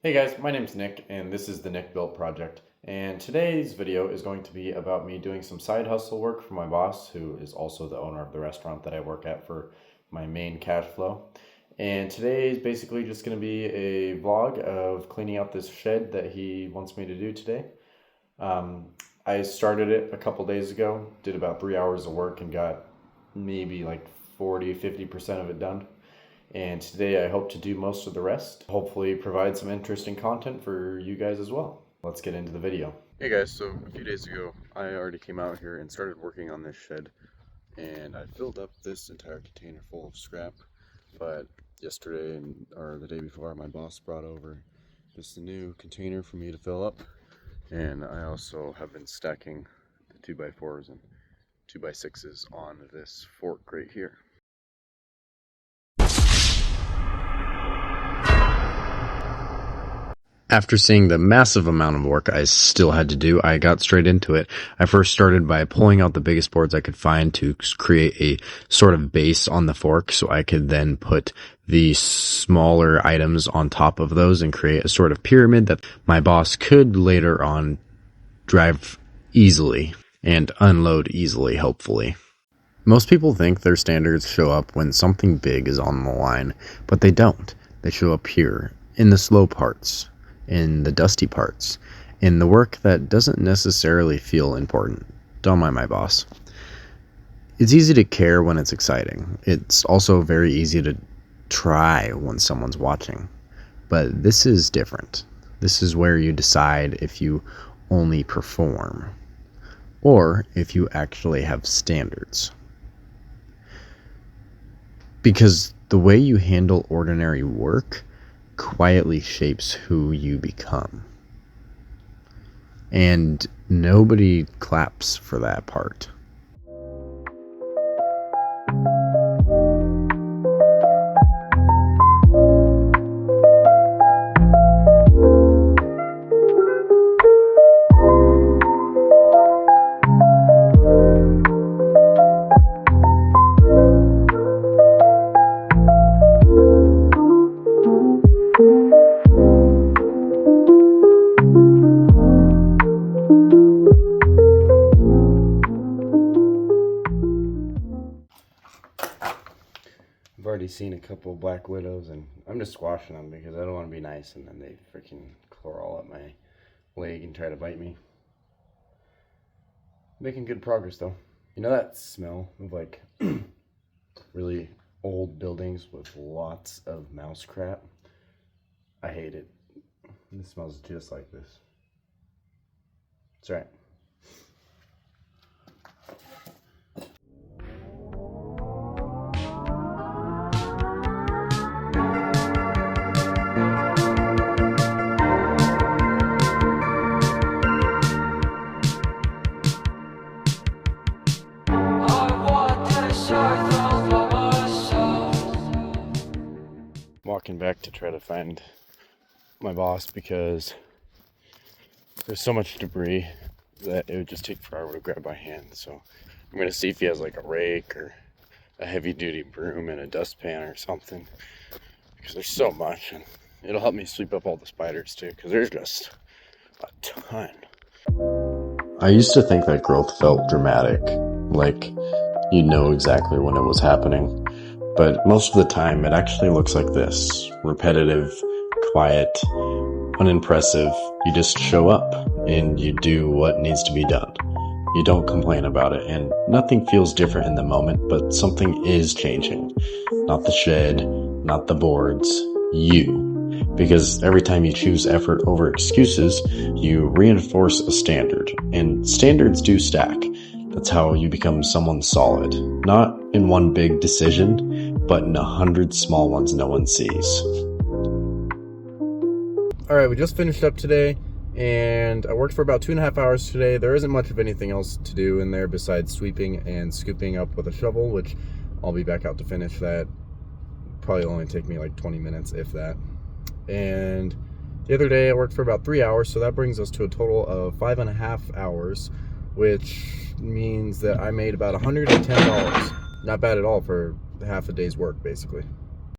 Hey guys, my name's Nick and this is the Nick Built Project. And today's video is going to be about me doing some side hustle work for my boss, who is also the owner of the restaurant that I work at for my main cash flow. And today is basically just going to be a vlog of cleaning out this shed that he wants me to do today. I started it a couple days ago, did about 3 hours of work and got maybe like 40–50% of it done. And today I hope to do most of the rest. Hopefully provide some interesting content for you guys as well. Let's get into the video. Hey guys, so a few days ago I already came out here and started working on this shed, and I filled up this entire container full of scrap. But yesterday or the day before, my boss brought over just a new container for me to fill up, and I also have been stacking the 2x4s and 2x6s on this fork right here. After seeing the massive amount of work I still had to do, I got straight into it. I first started by pulling out the biggest boards I could find to create a sort of base on the fork, so I could then put the smaller items on top of those and create a sort of pyramid that my boss could later on drive easily and unload easily, hopefully. Most people think their standards show up when something big is on the line, but they don't. They show up here, in the slow parts, in the dusty parts, in the work that doesn't necessarily feel important. Don't mind my boss. It's easy to care when it's exciting. It's also very easy to try when someone's watching. But this is different. This is where you decide if you only perform, or if you actually have standards. Because the way you handle ordinary work quietly shapes who you become. And nobody claps for that part. I've already seen a couple of black widows, and I'm just squashing them because I don't want to be nice and then they freaking claw up my leg and try to bite me. Making good progress though. You know that smell of like really old buildings with lots of mouse crap? I hate it. It smells just like this. That's right. Walking back to try to find my boss because there's so much debris that it would just take forever to grab by hand. So I'm gonna see if he has like a rake or a heavy duty broom and a dustpan or something, because there's so much, and it'll help me sweep up all the spiders too, because there's just a ton. I used to think that growth felt dramatic, like you know exactly when it was happening. But most of the time, it actually looks like this. Repetitive, quiet, unimpressive. You just show up and you do what needs to be done. You don't complain about it, and nothing feels different in the moment, but something is changing. Not the shed, not the boards, you. Because every time you choose effort over excuses, you reinforce a standard. And standards do stack. That's how you become someone solid. Not in one big decision, but in 100 small ones no one sees. Alright, we just finished up today, and I worked for about 2.5 hours today. There isn't much of anything else to do in there besides sweeping and scooping up with a shovel, which I'll be back out to finish that. Probably only take me like 20 minutes, if that. And the other day I worked for about 3 hours, so that brings us to a total of 5.5 hours, which means that I made about $110. Not bad at all for half a day's work, basically.